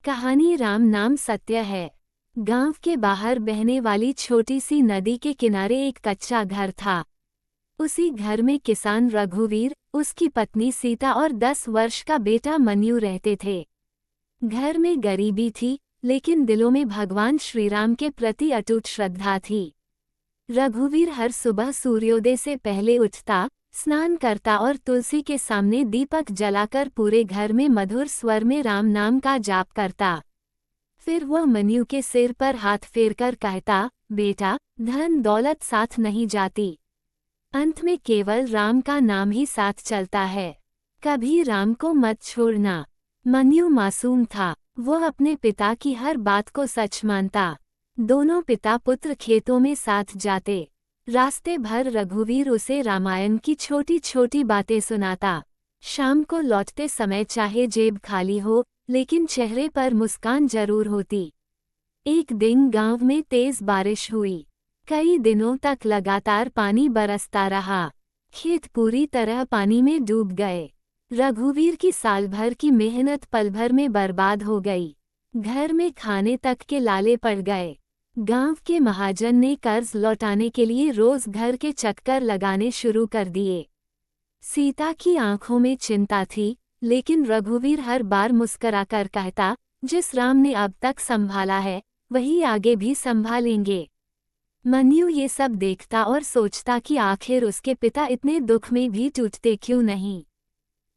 कहानी राम नाम सत्य है। गांव के बाहर बहने वाली छोटी सी नदी के किनारे एक कच्चा घर था। उसी घर में किसान रघुवीर, उसकी पत्नी सीता और 10 वर्ष का बेटा मन्यु रहते थे। घर में गरीबी थी, लेकिन दिलों में भगवान श्रीराम के प्रति अटूट श्रद्धा थी। रघुवीर हर सुबह सूर्योदय से पहले उठता, स्नान करता और तुलसी के सामने दीपक जलाकर पूरे घर में मधुर स्वर में राम नाम का जाप करता। फिर वह मन्यु के सिर पर हाथ फेरकर कहता, बेटा, धन दौलत साथ नहीं जाती। अंत में केवल राम का नाम ही साथ चलता है। कभी राम को मत छोड़ना। मन्यु मासूम था, वह अपने पिता की हर बात को सच मानता। दोनों पिता पुत्र खेतों में साथ जाते। रास्ते भर रघुवीर उसे रामायण की छोटी छोटी बातें सुनाता। शाम को लौटते समय चाहे जेब खाली हो, लेकिन चेहरे पर मुस्कान जरूर होती। एक दिन गांव में तेज बारिश हुई। कई दिनों तक लगातार पानी बरसता रहा। खेत पूरी तरह पानी में डूब गए। रघुवीर की साल भर की मेहनत पल भर में बर्बाद हो गई। घर में खाने तक के लाले पड़ गए। गांव के महाजन ने कर्ज लौटाने के लिए रोज घर के चक्कर लगाने शुरू कर दिए। सीता की आंखों में चिंता थी, लेकिन रघुवीर हर बार मुस्कुराकर कहता, जिस राम ने अब तक संभाला है, वही आगे भी संभालेंगे। मन्यु ये सब देखता और सोचता कि आखिर उसके पिता इतने दुख में भी टूटते क्यों नहीं।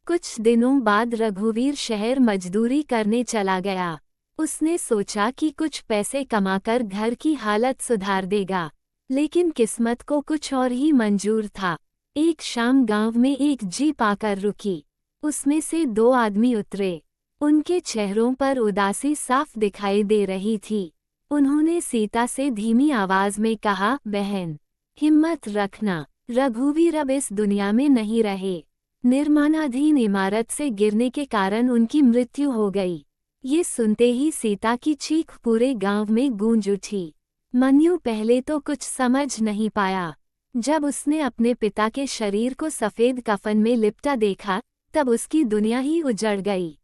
कुछ दिनों बाद रघुवीर शहर मजदूरी करने चला गया। उसने सोचा कि कुछ पैसे कमाकर घर की हालत सुधार देगा, लेकिन किस्मत को कुछ और ही मंजूर था। एक शाम गांव में एक जीप आकर रुकी। उसमें से 2 आदमी उतरे। उनके चेहरों पर उदासी साफ दिखाई दे रही थी। उन्होंने सीता से धीमी आवाज में कहा, बहन, हिम्मत रखना, रघुवीर अब इस दुनिया में नहीं रहे। निर्माणाधीन इमारत से गिरने के कारण उनकी मृत्यु हो गई। ये सुनते ही सीता की चीख पूरे गांव में गूंज उठी। मन्यु पहले तो कुछ समझ नहीं पाया। जब उसने अपने पिता के शरीर को सफेद कफन में लिपटा देखा, तब उसकी दुनिया ही उजड़ गई।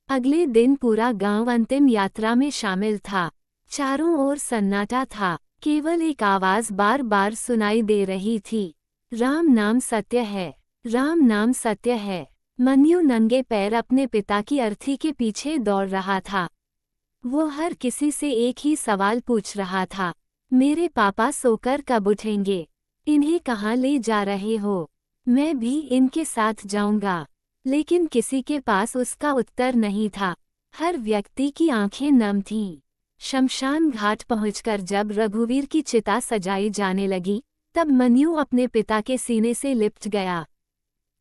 अगले दिन पूरा गांव अंतिम यात्रा में शामिल था। चारों ओर सन्नाटा था। केवल एक आवाज बार बार सुनाई दे रही थी, राम नाम सत्य है, राम नाम सत्य है। मन्यु नंगे पैर अपने पिता की अर्थी के पीछे दौड़ रहा था। वो हर किसी से एक ही सवाल पूछ रहा था, मेरे पापा सोकर कब उठेंगे? इन्हें कहाँ ले जा रहे हो? मैं भी इनके साथ जाऊंगा। लेकिन किसी के पास उसका उत्तर नहीं था। हर व्यक्ति की आंखें नम थीं। शमशान घाट पहुंचकर जब रघुवीर की चिता सजाई जाने लगी, तब मन्यु अपने पिता के सीने से लिपट गया।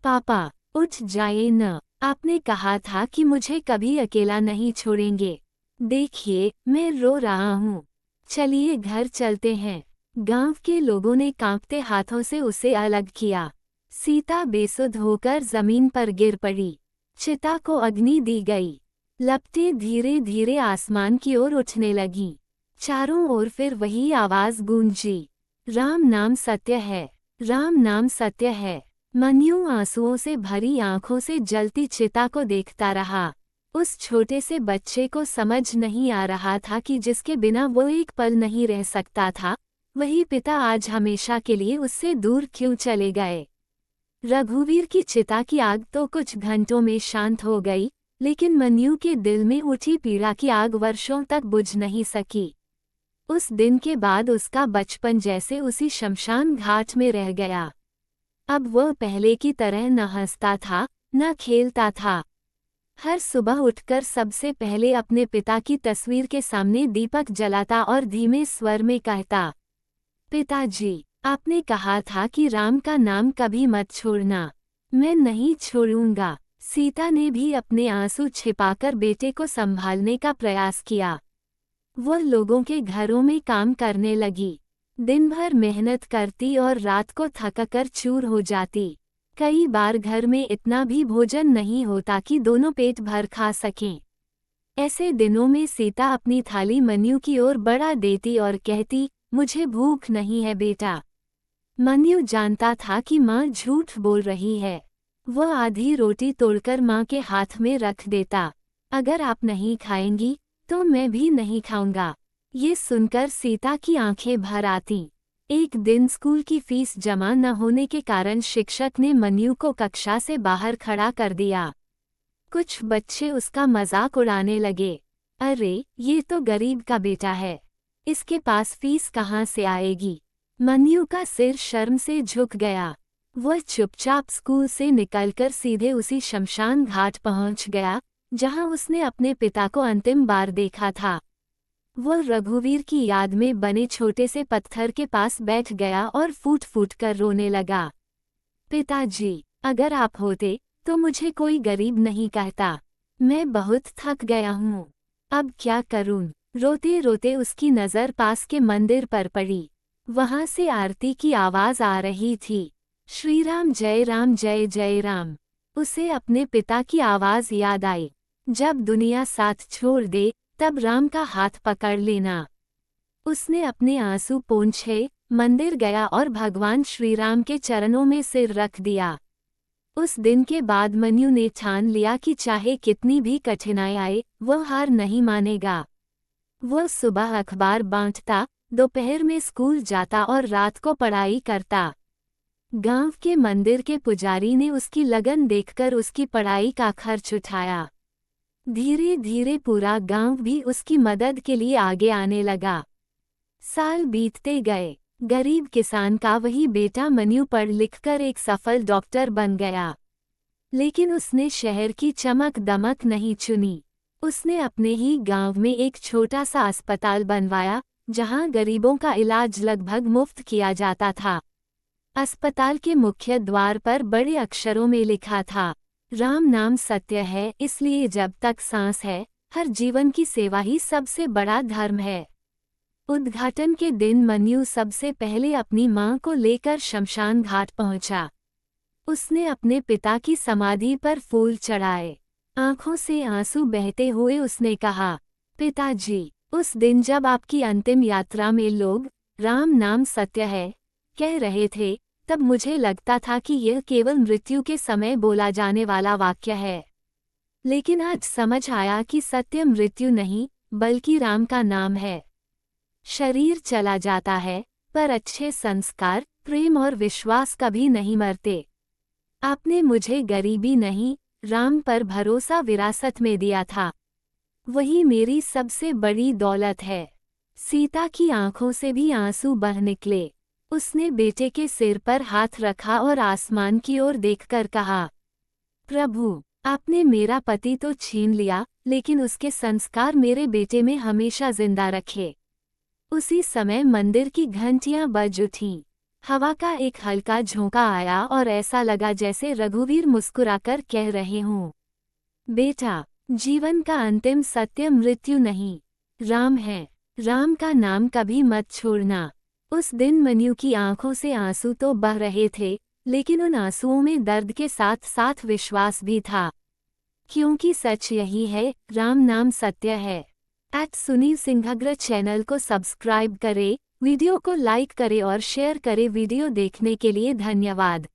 पापा, उठ जाइए न, आपने कहा था कि मुझे कभी अकेला नहीं छोड़ेंगे। देखिए, मैं रो रहा हूँ। चलिए घर चलते हैं। गांव के लोगों ने कांपते हाथों से उसे अलग किया। सीता बेसुध होकर जमीन पर गिर पड़ी। चिता को अग्नि दी गई। लपटें धीरे धीरे आसमान की ओर उठने लगीं। चारों ओर फिर वही आवाज गूंजी, राम नाम सत्य है, राम नाम सत्य है। मन्यु आंसुओं से भरी आंखों से जलती चिता को देखता रहा। उस छोटे से बच्चे को समझ नहीं आ रहा था कि जिसके बिना वो एक पल नहीं रह सकता था, वही पिता आज हमेशा के लिए उससे दूर क्यों चले गए। रघुवीर की चिता की आग तो कुछ घंटों में शांत हो गई, लेकिन मन्यु के दिल में उठी पीड़ा की आग वर्षों तक बुझ नहीं सकी। उस दिन के बाद उसका बचपन जैसे उसी शमशान घाट में रह गया। अब वह पहले की तरह न हंसता था, न खेलता था। हर सुबह उठकर सबसे पहले अपने पिता की तस्वीर के सामने दीपक जलाता और धीमे स्वर में कहता, पिताजी, आपने कहा था कि राम का नाम कभी मत छोड़ना। मैं नहीं छोड़ूंगा। सीता ने भी अपने आंसू छिपाकर बेटे को संभालने का प्रयास किया। वह लोगों के घरों में काम करने लगी। दिन भर मेहनत करती और रात को थककर चूर हो जाती। कई बार घर में इतना भी भोजन नहीं होता कि दोनों पेट भर खा सकें। ऐसे दिनों में सीता अपनी थाली मन्यु की ओर बढ़ा देती और कहती, मुझे भूख नहीं है बेटा। मन्यु जानता था कि माँ झूठ बोल रही है। वह आधी रोटी तोड़कर माँ के हाथ में रख देता। अगर आप नहीं खाएंगी तो मैं भी नहीं खाऊंगा। ये सुनकर सीता की आंखें भर आतीं। एक दिन स्कूल की फीस जमा न होने के कारण शिक्षक ने मन्यु को कक्षा से बाहर खड़ा कर दिया। कुछ बच्चे उसका मजाक उड़ाने लगे। अरे, ये तो गरीब का बेटा है, इसके पास फीस कहाँ से आएगी। मन्यु का सिर शर्म से झुक गया। वह चुपचाप स्कूल से निकलकर सीधे उसी शमशान घाट पहुंच गया जहां उसने अपने पिता को अंतिम बार देखा था। वह रघुवीर की याद में बने छोटे से पत्थर के पास बैठ गया और फूट फूट कर रोने लगा। पिताजी, अगर आप होते तो मुझे कोई गरीब नहीं कहता। मैं बहुत थक गया हूँ, अब क्या करूँ। रोते रोते उसकी नज़र पास के मंदिर पर पड़ी। वहां से आरती की आवाज आ रही थी। श्री राम जय जय राम। उसे अपने पिता की आवाज याद आई, जब दुनिया साथ छोड़ दे तब राम का हाथ पकड़ लेना। उसने अपने आंसू पोंछे मंदिर गया और भगवान श्री राम के चरणों में सिर रख दिया। उस दिन के बाद मन्यु ने ठान लिया कि चाहे कितनी भी कठिनाई आए वह हार नहीं मानेगा। वह सुबह अखबार बांटता, दोपहर में स्कूल जाता और रात को पढ़ाई करता। गांव के मंदिर के पुजारी ने उसकी लगन देखकर उसकी पढ़ाई का खर्च उठाया। धीरे धीरे पूरा गांव भी उसकी मदद के लिए आगे आने लगा। साल बीतते गए। गरीब किसान का वही बेटा मन्यु पढ़ लिखकर एक सफल डॉक्टर बन गया। लेकिन उसने शहर की चमक दमक नहीं चुनी। उसने अपने ही गांव में एक छोटा सा अस्पताल बनवाया जहां गरीबों का इलाज लगभग मुफ्त किया जाता था। अस्पताल के मुख्य द्वार पर बड़े अक्षरों में लिखा था, राम नाम सत्य है, इसलिए जब तक सांस है हर जीवन की सेवा ही सबसे बड़ा धर्म है। उद्घाटन के दिन मन्यु सबसे पहले अपनी मां को लेकर शमशान घाट पहुंचा। उसने अपने पिता की समाधि पर फूल चढ़ाए। आंखों से आंसू बहते हुए उसने कहा, पिताजी, उस दिन जब आपकी अंतिम यात्रा में लोग राम नाम सत्य है कह रहे थे, तब मुझे लगता था कि यह केवल मृत्यु के समय बोला जाने वाला वाक्य है। लेकिन आज समझ आया कि सत्य मृत्यु नहीं बल्कि राम का नाम है। शरीर चला जाता है पर अच्छे संस्कार, प्रेम और विश्वास कभी नहीं मरते। आपने मुझे गरीबी नहीं, राम पर भरोसा विरासत में दिया था। वही मेरी सबसे बड़ी दौलत है। सीता की आंखों से भी आंसू बह निकले। उसने बेटे के सिर पर हाथ रखा और आसमान की ओर देखकर कहा, प्रभु, आपने मेरा पति तो छीन लिया, लेकिन उसके संस्कार मेरे बेटे में हमेशा जिंदा रखे। उसी समय मंदिर की घंटियां बज उठीं। हवा का एक हल्का झोंका आया और ऐसा लगा जैसे रघुवीर मुस्कुराकर कह रहे हों, बेटा, जीवन का अंतिम सत्य मृत्यु नहीं, राम है। राम का नाम कभी मत छोड़ना। उस दिन मन्यु की आंखों से आंसू तो बह रहे थे, लेकिन उन आंसुओं में दर्द के साथ साथ विश्वास भी था, क्योंकि सच यही है, राम नाम सत्य है। @सुनील सिंघाग्र चैनल को सब्सक्राइब करें, वीडियो को लाइक करें और शेयर करें। वीडियो देखने के लिए धन्यवाद।